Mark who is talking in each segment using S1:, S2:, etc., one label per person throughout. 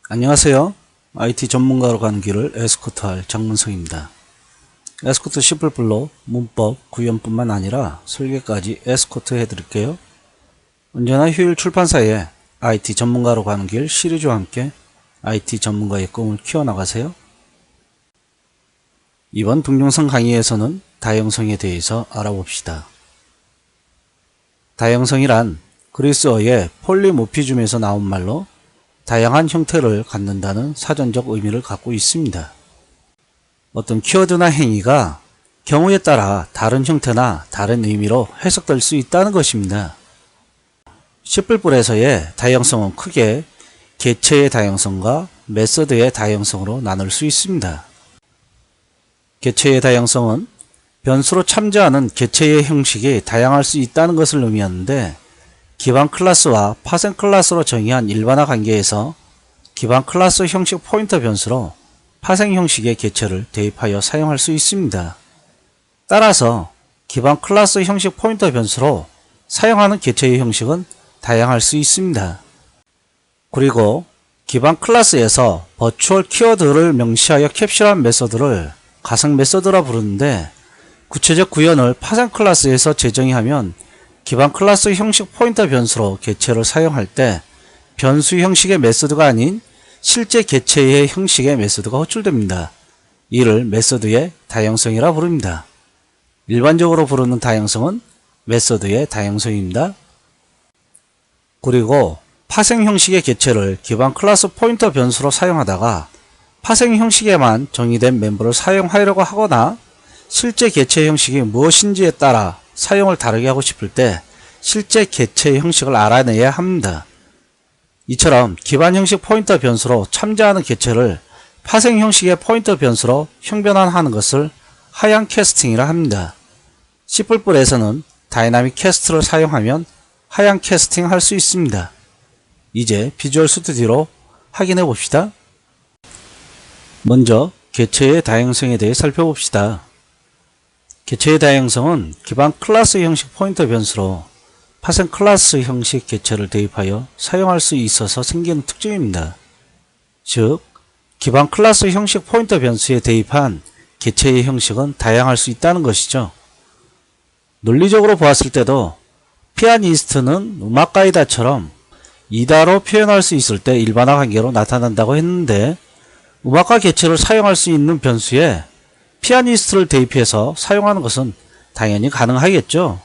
S1: 안녕하세요. IT 전문가로 가는 길을 에스코트할 장문성입니다. 에스코트 C++로 문법, 구현뿐만 아니라 설계까지 에스코트 해드릴게요. 언제나 휴일 출판사에 IT 전문가로 가는 길 시리즈와 함께 IT 전문가의 꿈을 키워나가세요. 이번 동영상 강의에서는 다형성에 대해서 알아봅시다. 다형성이란 그리스어의 폴리모피즘에서 나온 말로 다양한 형태를 갖는다는 사전적 의미를 갖고 있습니다. 어떤 키워드나 행위가 경우에 따라 다른 형태나 다른 의미로 해석될 수 있다는 것입니다. C++에서의 다형성은 크게 개체의 다형성과 메서드의 다형성으로 나눌 수 있습니다. 개체의 다형성은 변수로 참조하는 개체의 형식이 다양할 수 있다는 것을 의미하는데, 기반 클래스와 파생 클래스로 정의한 일반화 관계에서 기반 클래스 형식 포인터 변수로 파생 형식의 개체를 대입하여 사용할 수 있습니다. 따라서 기반 클래스 형식 포인터 변수로 사용하는 개체의 형식은 다양할 수 있습니다. 그리고 기반 클래스에서 버추얼 키워드를 명시하여 캡슐한 메서드를 가상 메서드라 부르는데, 구체적 구현을 파생 클래스에서 재정의하면 기반 클래스 형식 포인터 변수로 개체를 사용할 때 변수 형식의 메서드가 아닌 실제 개체의 형식의 메서드가 호출됩니다. 이를 메서드의 다형성이라 부릅니다. 일반적으로 부르는 다형성은 메서드의 다형성입니다. 그리고 파생 형식의 개체를 기반 클래스 포인터 변수로 사용하다가 파생 형식에만 정의된 멤버를 사용하려고 하거나 실제 개체 형식이 무엇인지에 따라 사용을 다르게 하고 싶을 때 실제 개체의 형식을 알아내야 합니다. 이처럼 기반 형식 포인터 변수로 참조하는 개체를 파생 형식의 포인터 변수로 형변환하는 것을 하향 캐스팅이라 합니다. C++에서는 다이나믹 캐스트를 사용하면 하향 캐스팅 할 수 있습니다. 이제 비주얼 스튜디오로 확인해 봅시다. 먼저 개체의 다형성에 대해 살펴봅시다. 개체의 다형성은 기반 클래스 형식 포인터 변수로 파생 클래스 형식 개체를 대입하여 사용할 수 있어서 생기는 특징입니다. 즉, 기반 클래스 형식 포인터 변수에 대입한 개체의 형식은 다양할 수 있다는 것이죠. 논리적으로 보았을 때도 피아니스트는 음악가이다처럼 이다로 표현할 수 있을 때 일반화 관계로 나타난다고 했는데, 음악가 개체를 사용할 수 있는 변수에 피아니스트를 대입해서 사용하는 것은 당연히 가능하겠죠.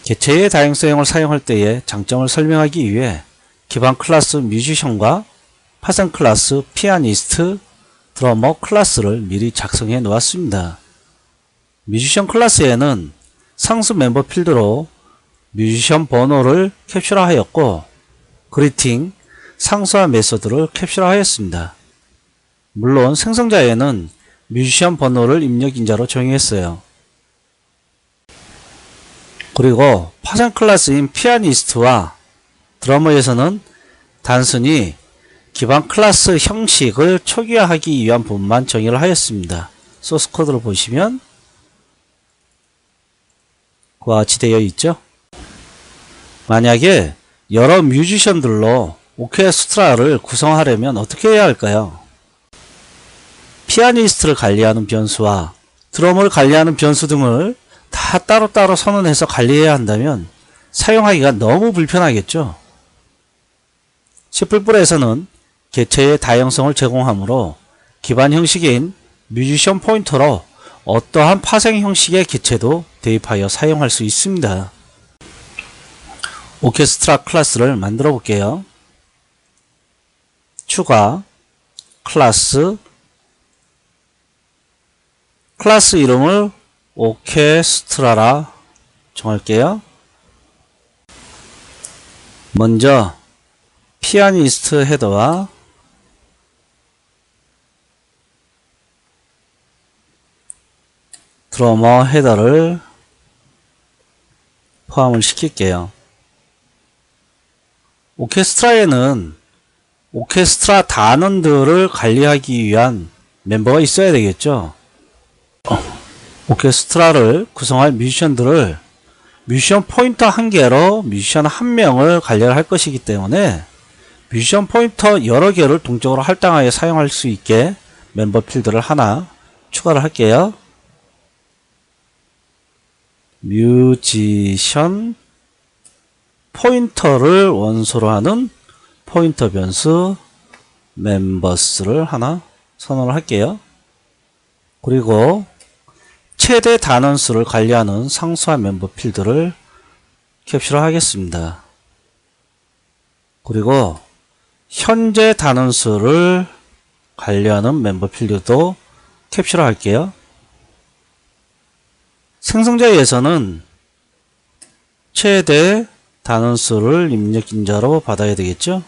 S1: 개체의 다형성을 사용할 때의 장점을 설명하기 위해 기반 클래스 뮤지션과 파생 클래스 피아니스트, 드러머 클래스를 미리 작성해 놓았습니다. 뮤지션 클래스에는 상수 멤버 필드로 뮤지션 번호를 캡슐화하였고, 그리팅, 상수화 메서드를 캡슐화하였습니다. 물론 생성자에는 뮤지션 번호를 입력 인자로 정의했어요. 그리고 파생 클래스인 피아니스트와 드러머에서는 단순히 기반 클래스 형식을 초기화하기 위한 부분만 정의를 하였습니다. 소스 코드를 보시면 그와 같이 되어 있죠. 만약에 여러 뮤지션들로 오케스트라를 구성하려면 어떻게 해야 할까요? 피아니스트를 관리하는 변수와 드럼을 관리하는 변수 등을 다 따로따로 선언해서 관리해야 한다면 사용하기가 너무 불편하겠죠. C++에서는 개체의 다형성을 제공하므로 기반 형식인 뮤지션 포인터로 어떠한 파생 형식의 개체도 대입하여 사용할 수 있습니다. 오케스트라 클래스를 만들어 볼게요. 추가 클래스 이름을 오케스트라라 정할게요. 먼저 피아니스트 헤더와 드러머 헤더를 포함을 시킬게요. 오케스트라에는 오케스트라 단원들을 관리하기 위한 멤버가 있어야 되겠죠. 오케스트라를 구성할 뮤지션들을 뮤지션 포인터 한 개로 뮤지션 한 명을 관리할 것이기 때문에 뮤지션 포인터 여러 개를 동적으로 할당하여 사용할 수 있게 멤버 필드를 하나 추가를 할게요. 뮤지션 포인터를 원소로 하는 포인터 변수 멤버스를 하나 선언을 할게요. 그리고 최대 단원수를 관리하는 상수화 멤버 필드를 캡슐을 하겠습니다. 그리고 현재 단원수를 관리하는 멤버 필드도 캡슐을 할게요. 생성자에서는 최대 단원수를 입력 인자로 받아야 되겠죠.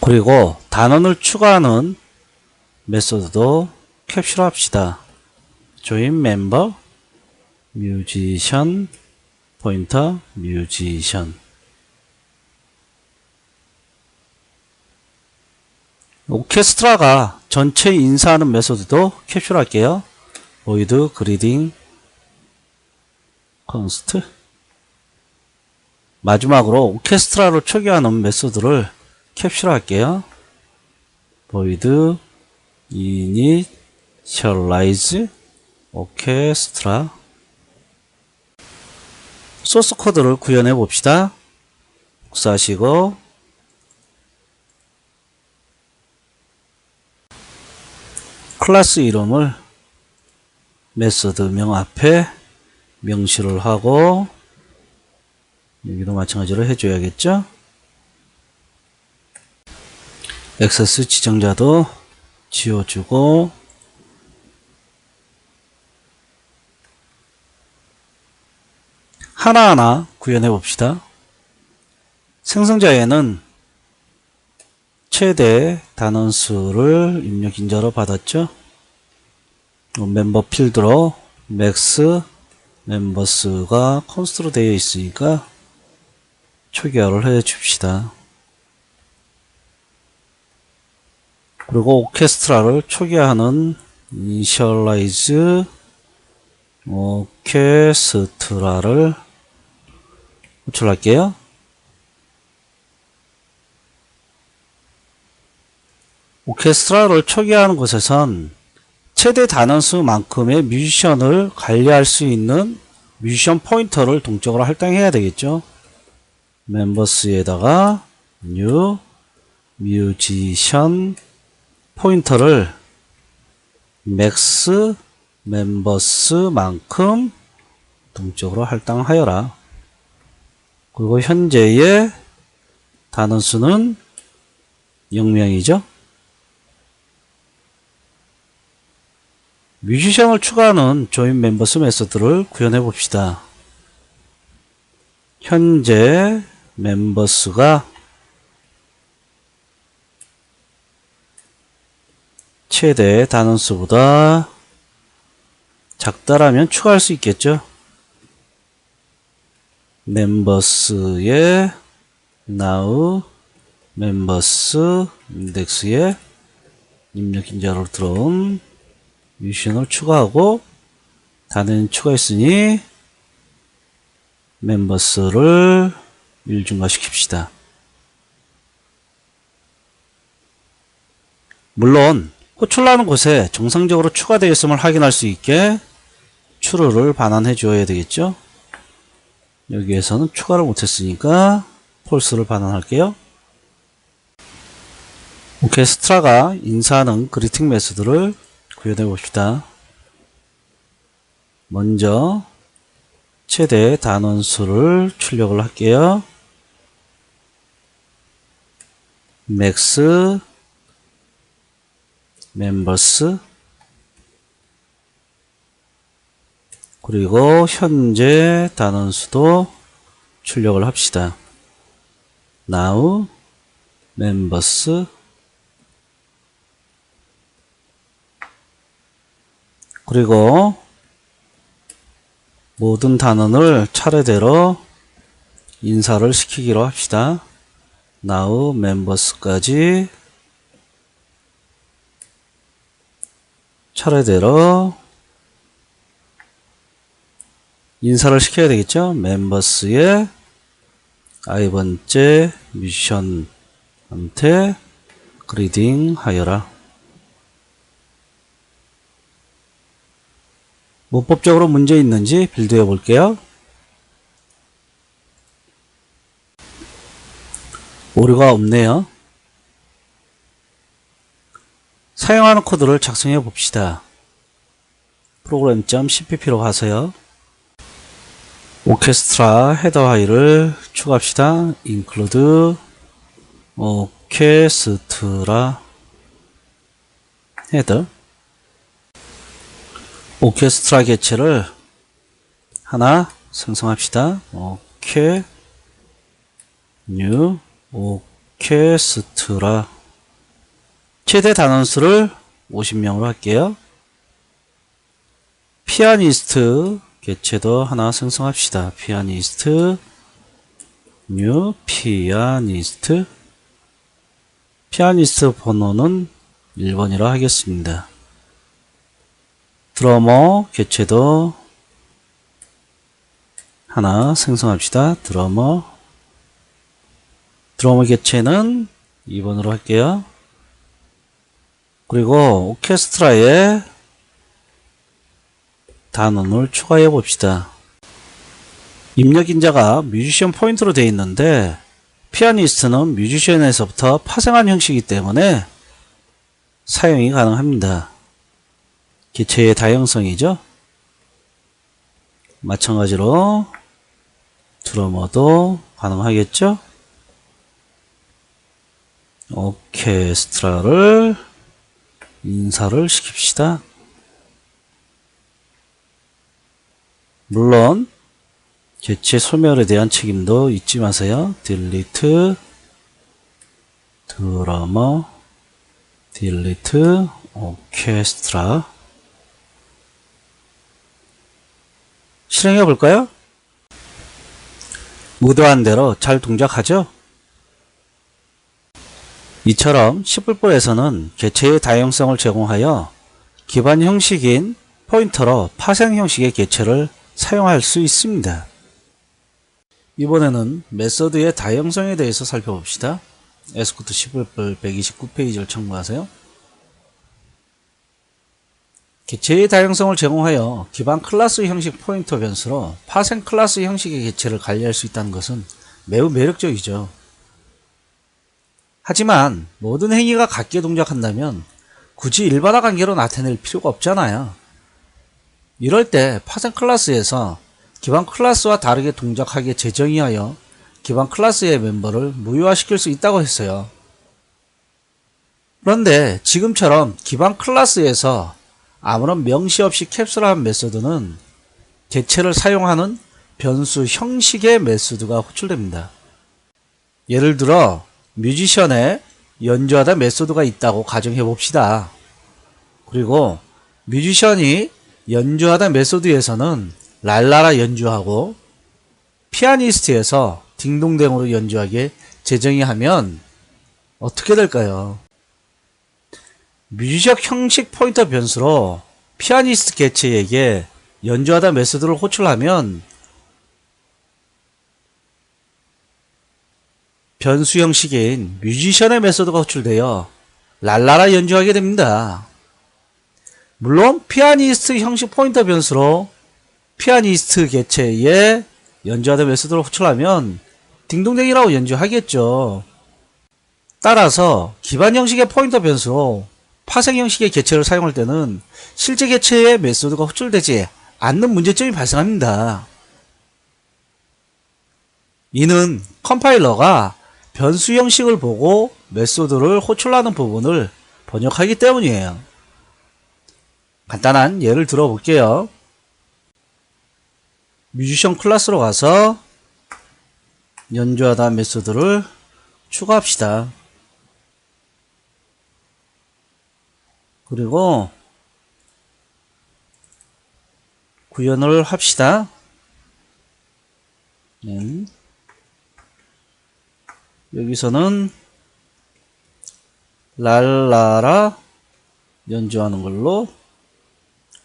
S1: 그리고 단원을 추가하는 메소드도 캡슐 합시다. join member musician 포인터 musician. 오케스트라가 전체 인사하는 메소드도 캡슐 할게요. void greeting const. 마지막으로 오케스트라를 초기화하는 메소드를 캡슐 할게요. void initialize orchestra. 소스 코드를 구현해 봅시다. 복사하시고 클래스 이름을 메소드명 앞에 명시를 하고 여기도 마찬가지로 해줘야겠죠. 액세스 지정자도 지워주고 하나하나 구현해 봅시다. 생성자에는 최대 단원수를 입력 인자로 받았죠. 멤버 필드로 맥스 멤버스가 컨스트로 되어 있으니까 초기화를 해 줍시다. 그리고 오케스트라를 초기화하는 initialize 오케스트라를 호출할게요. 오케스트라를 초기화하는 곳에선 최대 단원수만큼의 뮤지션을 관리할 수 있는 뮤지션 포인터를 동적으로 할당해야 되겠죠. 멤버스에다가 new 뮤지션 포인터를 맥스 멤버스만큼 동적으로 할당하여라. 그리고 현재의 단원수는 0명이죠. 뮤지션을 추가하는 join members 메소드를 구현해 봅시다. 현재 멤버스가 최대 단원수보다 작다라면 추가할 수 있겠죠. 멤버스의 now 멤버스 인덱스에 입력 인자로 들어온 뮤지션을 추가하고 단원 추가했으니 멤버스를 1중과 시킵시다. 물론 호출하는 곳에 정상적으로 추가되어 있음을 확인할 수 있게 true를 반환해 주어야 되겠죠. 여기에서는 추가를 못했으니까 false를 반환할게요. 오케스트라가 인사하는 그리팅 메소드를 구현해 봅시다. 먼저 최대 단원수를 출력을 할게요. max members 그리고 현재 단원수도 출력을 합시다. now members 그리고 모든 단원을 차례대로 인사를 시키기로 합시다. now members까지 차례대로 인사를 시켜야 되겠죠. 멤버스의 i번째 뮤지션한테 그리딩 하여라. 문법적으로 문제 있는지 빌드해 볼게요. 오류가 없네요. 사용하는 코드를 작성해 봅시다. program.cpp로 가세요. 오케스트라 헤더 파일을 추가합시다. include 오케스트라 헤더. 오케스트라 객체를 하나 생성합시다. new 오케스트라. 최대 단원수를 50명으로 할게요. 피아니스트 객체도 하나 생성합시다. 피아니스트 new 피아니스트. 피아니스트 번호는 1번이라 하겠습니다. 드러머 객체도 하나 생성합시다. 드러머 객체는 2번으로 할게요. 그리고 오케스트라에 단원을 추가해 봅시다. 입력 인자가 뮤지션 포인트로 되어 있는데 피아니스트는 뮤지션에서부터 파생한 형식이기 때문에 사용이 가능합니다. 객체의 다양성이죠. 마찬가지로 드러머도 가능하겠죠. 오케스트라를 인사를 시킵시다. 물론 객체 소멸에 대한 책임도 잊지 마세요. delete 드러머 delete 오케스트라. 실행해 볼까요? 의도한 대로 잘 동작하죠? 이처럼 C++에서는 객체의 다양성을 제공하여 기반 형식인 포인터로 파생 형식의 객체를 사용할 수 있습니다. 이번에는 메서드의 다양성에 대해서 살펴봅시다. 에스코트 C++ 129페이지를 참고하세요. 객체의 다양성을 제공하여 기반 클래스 형식 포인터 변수로 파생 클래스 형식의 객체를 관리할 수 있다는 것은 매우 매력적이죠. 하지만 모든 행위가 같게 동작한다면 굳이 일반화 관계로 나타낼 필요가 없잖아요. 이럴 때 파생 클래스에서 기반 클래스와 다르게 동작하게 재정의하여 기반 클래스의 멤버를 무효화시킬 수 있다고 했어요. 그런데 지금처럼 기반 클래스에서 아무런 명시 없이 캡슐한 메소드는 객체를 사용하는 변수 형식의 메소드가 호출됩니다. 예를 들어 뮤지션에 연주하다 메소드가 있다고 가정해 봅시다. 그리고 뮤지션이 연주하다 메소드에서는 랄라라 연주하고 피아니스트에서 딩동댕으로 연주하게 재정의하면 어떻게 될까요? 뮤지션 형식 포인터 변수로 피아니스트 객체에게 연주하다 메소드를 호출하면 변수 형식인 뮤지션의 메소드가 호출되어 랄라라 연주하게 됩니다. 물론 피아니스트 형식 포인터 변수로 피아니스트 객체에 연주하다 메소드를 호출하면 딩동댕이라고 연주하겠죠. 따라서 기반 형식의 포인터 변수로 파생 형식의 객체를 사용할 때는 실제 객체의 메소드가 호출되지 않는 문제점이 발생합니다. 이는 컴파일러가 변수 형식을 보고 메소드를 호출하는 부분을 번역하기 때문이에요. 간단한 예를 들어 볼게요. 뮤지션 클래스로 가서 연주하다 메소드를 추가합시다. 그리고 구현을 합시다. 여기서는 랄라라 연주하는 걸로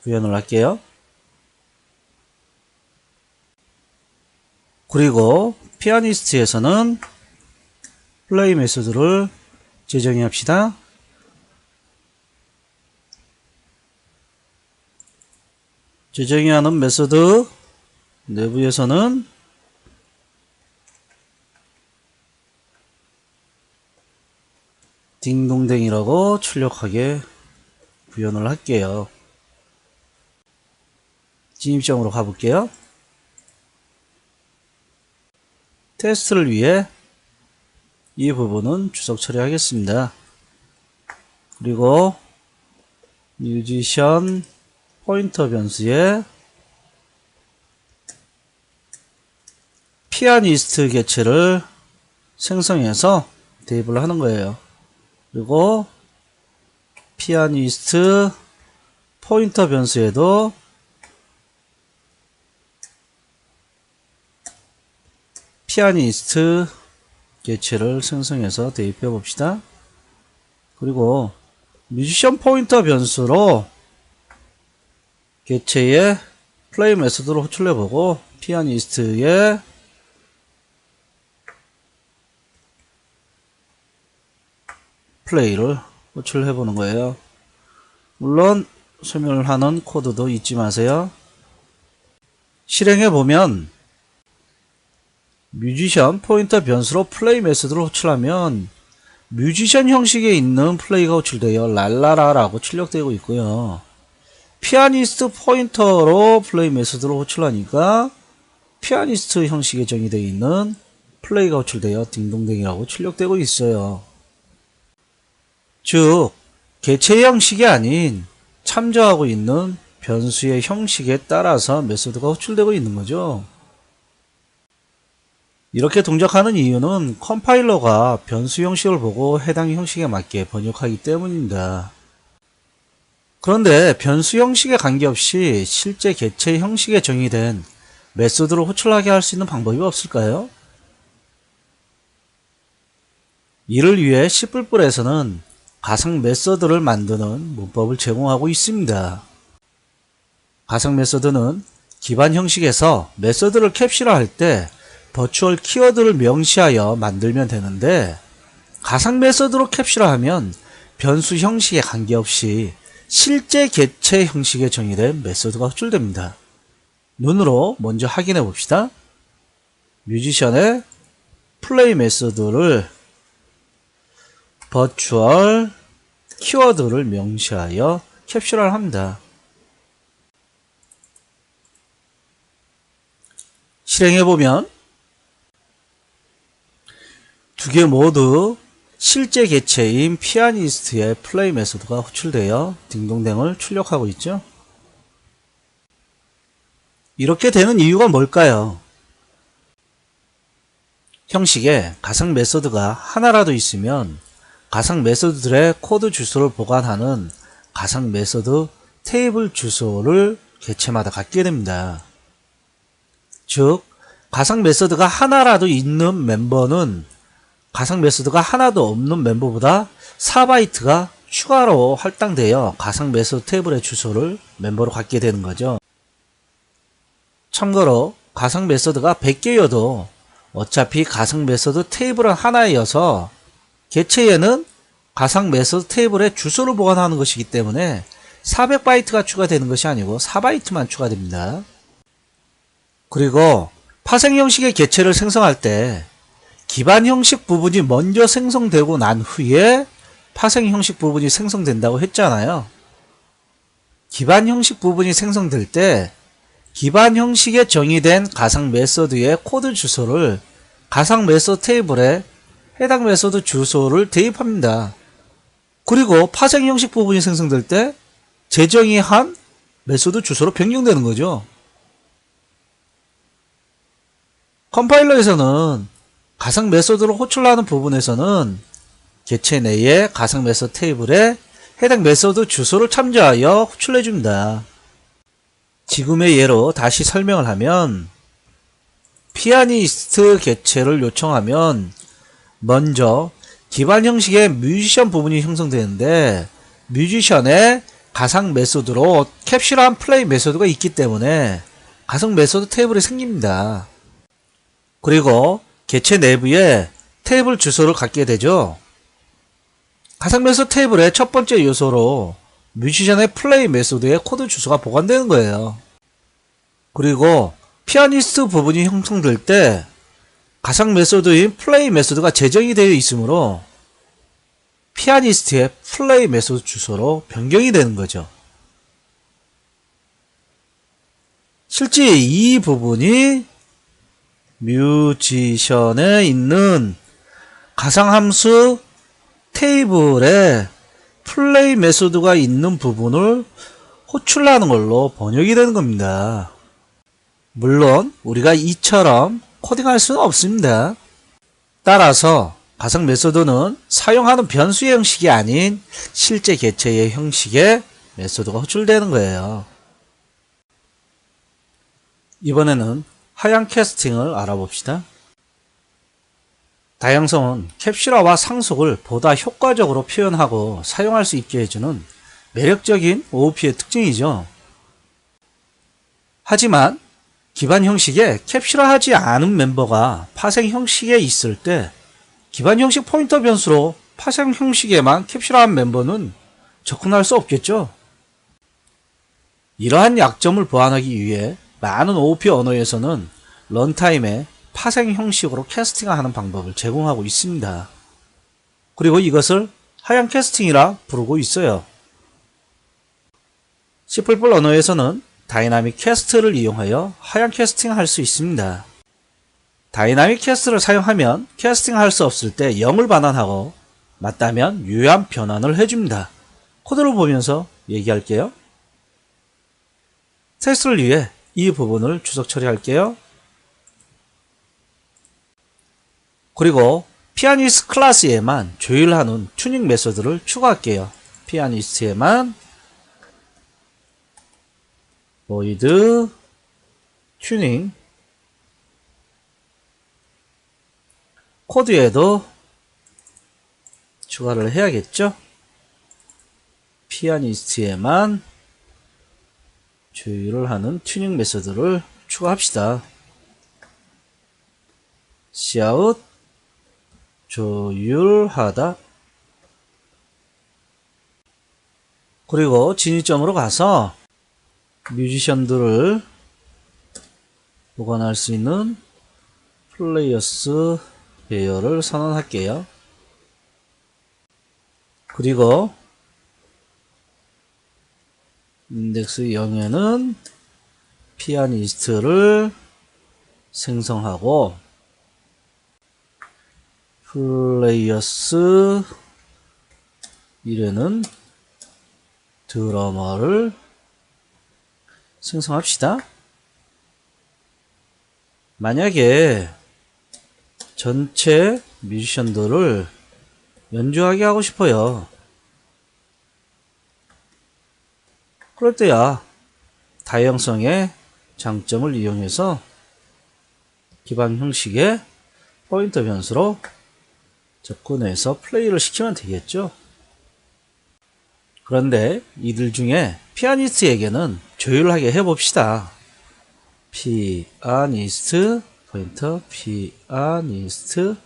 S1: 구현을 할게요. 그리고 피아니스트에서는 플레이 메소드를 재정의 합시다. 재정의하는 메소드 내부에서는 딩동댕이라고 출력하게 구현을 할게요. 진입점으로 가볼게요. 테스트를 위해 이 부분은 주석 처리하겠습니다. 그리고 뮤지션 포인터 변수에 피아니스트 개체를 생성해서 대입을 하는 거예요. 그리고 피아니스트 포인터 변수에도 피아니스트 개체를 생성해서 대입해 봅시다. 그리고 뮤지션 포인터 변수로 개체의 플레이 메소드로 호출해 보고 피아니스트의 플레이를 호출해 보는 거예요. 물론 설명을 하는 코드도 잊지 마세요. 실행해 보면 뮤지션 포인터 변수로 플레이 메소드를 호출하면 뮤지션 형식에 있는 플레이가 호출되어 랄라라라고 출력되고 있고요. 피아니스트 포인터로 플레이 메소드를 호출하니까 피아니스트 형식에 정의되어 있는 플레이가 호출되어 딩동댕이라고 출력되고 있어요. 즉 개체 형식이 아닌 참조하고 있는 변수의 형식에 따라서 메소드가 호출되고 있는 거죠. 이렇게 동작하는 이유는 컴파일러가 변수 형식을 보고 해당 형식에 맞게 번역하기 때문입니다. 그런데 변수 형식에 관계없이 실제 개체 형식에 정의된 메소드를 호출하게 할 수 있는 방법이 없을까요? 이를 위해 C++에서는 가상 메소드를 만드는 문법을 제공하고 있습니다. 가상 메소드는 기반 형식에서 메소드를 캡슐할 때 버추얼 키워드를 명시하여 만들면 되는데, 가상 메소드로 캡슐하면 변수 형식에 관계없이 실제 개체 형식에 정의된 메소드가 호출됩니다. 눈으로 먼저 확인해 봅시다. 뮤지션의 플레이 메소드를 버추얼 키워드를 명시하여 캡슐을 합니다. 실행해보면 두 개 모두 실제 개체인 피아니스트의 플레이 메소드가 호출되어 딩동댕을 출력하고 있죠. 이렇게 되는 이유가 뭘까요? 형식에 가상 메소드가 하나라도 있으면 가상 메소드들의 코드 주소를 보관하는 가상 메소드 테이블 주소를 개체마다 갖게 됩니다. 즉 가상 메소드가 하나라도 있는 멤버는 가상 메소드가 하나도 없는 멤버보다 4바이트가 추가로 할당되어 가상 메소드 테이블의 주소를 멤버로 갖게 되는 거죠. 참고로 가상 메소드가 100개여도 어차피 가상 메소드 테이블은 하나여서 개체에는 가상 메소드 테이블의 주소를 보관하는 것이기 때문에 400바이트가 추가되는 것이 아니고 4바이트만 추가됩니다. 그리고 파생 형식의 개체를 생성할 때 기반 형식 부분이 먼저 생성되고 난 후에 파생 형식 부분이 생성된다고 했잖아요. 기반 형식 부분이 생성될 때 기반 형식에 정의된 가상 메소드의 코드 주소를 가상 메소드 테이블에 해당 메소드 주소를 대입합니다. 그리고 파생 형식 부분이 생성될 때 재정의한 메소드 주소로 변경되는 거죠. 컴파일러에서는 가상 메소드를 호출하는 부분에서는 개체 내의 가상 메소드 테이블에 해당 메소드 주소를 참조하여 호출해 줍니다. 지금의 예로 다시 설명을 하면 피아니스트 개체를 요청하면 먼저 기반 형식의 뮤지션 부분이 형성되는데 뮤지션의 가상 메소드로 캡슐한 플레이 메소드가 있기 때문에 가상 메소드 테이블이 생깁니다. 그리고 개체 내부에 테이블 주소를 갖게 되죠. 가상 메소드 테이블의 첫 번째 요소로 뮤지션의 플레이 메소드의 코드 주소가 보관되는 거예요. 그리고 피아니스트 부분이 형성될 때 가상 메소드인 플레이 메소드가 제정이 되어 있으므로 피아니스트의 플레이 메소드 주소로 변경이 되는 거죠. 실제 이 부분이 뮤지션에 있는 가상함수 테이블에 플레이 메소드가 있는 부분을 호출하는 걸로 번역이 되는 겁니다. 물론 우리가 이처럼 코딩할 수는 없습니다. 따라서 가상 메소드는 사용하는 변수의 형식이 아닌 실제 개체의 형식의 메소드가 호출되는 거예요. 이번에는 하향 캐스팅을 알아봅시다. 다양성은 캡슐화와 상속을 보다 효과적으로 표현하고 사용할 수 있게 해주는 매력적인 OOP의 특징이죠. 하지만 기반 형식에 캡슐화하지 않은 멤버가 파생 형식에 있을 때 기반 형식 포인터 변수로 파생 형식에만 캡슐화한 멤버는 접근할 수 없겠죠. 이러한 약점을 보완하기 위해 많은 OOP 언어에서는 런타임에 파생 형식으로 캐스팅하는 방법을 제공하고 있습니다. 그리고 이것을 하향 캐스팅이라 부르고 있어요. C++ 언어에서는 다이나믹 캐스트를 이용하여 하향 캐스팅할 수 있습니다. 다이나믹 캐스트를 사용하면 캐스팅할 수 없을 때 0을 반환하고 맞다면 유효한 변환을 해줍니다. 코드를 보면서 얘기할게요. 테스트를 위해 이 부분을 주석 처리할게요. 그리고 피아니스트 클래스에만 조율하는 튜닝 메소드를 추가할게요. 피아니스트에만 void 튜닝 코드에도 추가를 해야겠죠. 피아니스트에만 조율을 하는 튜닝 메소드를 추가합시다. cout 조율하다. 그리고 진입점으로 가서 뮤지션들을 보관할 수 있는 플레이어스 배열을 선언할게요. 그리고 인덱스 0에는 피아니스트를 생성하고 플레이어스 1에는 드러머를 생성합시다. 만약에 전체 뮤지션들을 연주하게 하고 싶어요. 그럴 때야 다양성의 장점을 이용해서 기반 형식의 포인터 변수로 접근해서 플레이를 시키면 되겠죠. 그런데 이들 중에 피아니스트에게는 조율하게 해봅시다. 피아니스트 포인터 피아니스트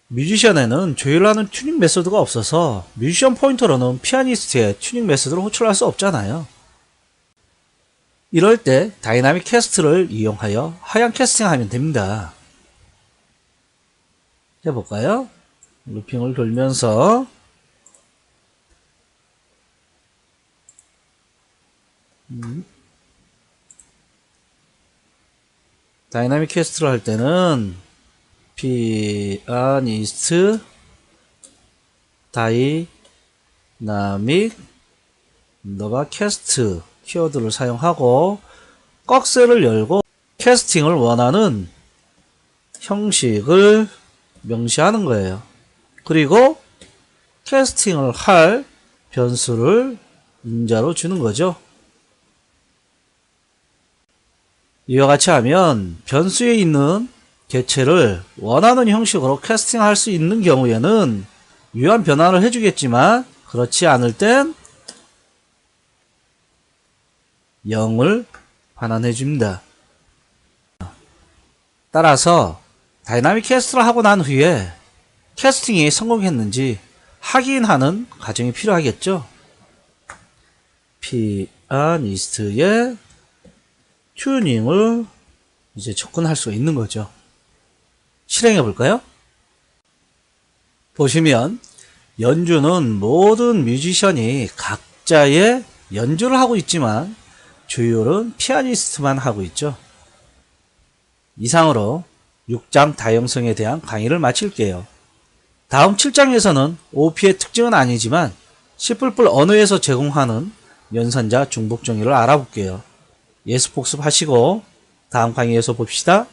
S1: 뮤지션에는 조율하는 튜닝 메소드가 없어서 뮤지션 포인터로는 피아니스트의 튜닝 메소드를 호출할 수 없잖아요. 이럴 때 다이나믹 캐스트를 이용하여 하향 캐스팅하면 됩니다. 해볼까요? 루핑을 돌면서 다이나믹 캐스트를 할 때는 피아니스트 다이나믹 너가 캐스트 키워드를 사용하고 꺽쇠를 열고 캐스팅을 원하는 형식을 명시하는 거예요. 그리고 캐스팅을 할 변수를 인자로 주는 거죠. 이와 같이 하면 변수에 있는 개체를 원하는 형식으로 캐스팅할 수 있는 경우에는 유효한 변환을 해주겠지만 그렇지 않을 땐 0을 환원해 줍니다. 따라서 다이나믹 캐스트를 하고 난 후에 캐스팅이 성공했는지 확인하는 과정이 필요하겠죠. 피아니스트의 튜닝을 이제 접근할 수 있는 거죠. 실행해 볼까요? 보시면 연주는 모든 뮤지션이 각자의 연주를 하고 있지만 조율은 피아니스트만 하고 있죠. 이상으로 6장 다형성에 대한 강의를 마칠게요. 다음 7장에서는 OP의 특징은 아니지만 C++ 언어에서 제공하는 연산자 중복 정의를 알아볼게요. 예습 복습하시고 다음 강의에서 봅시다.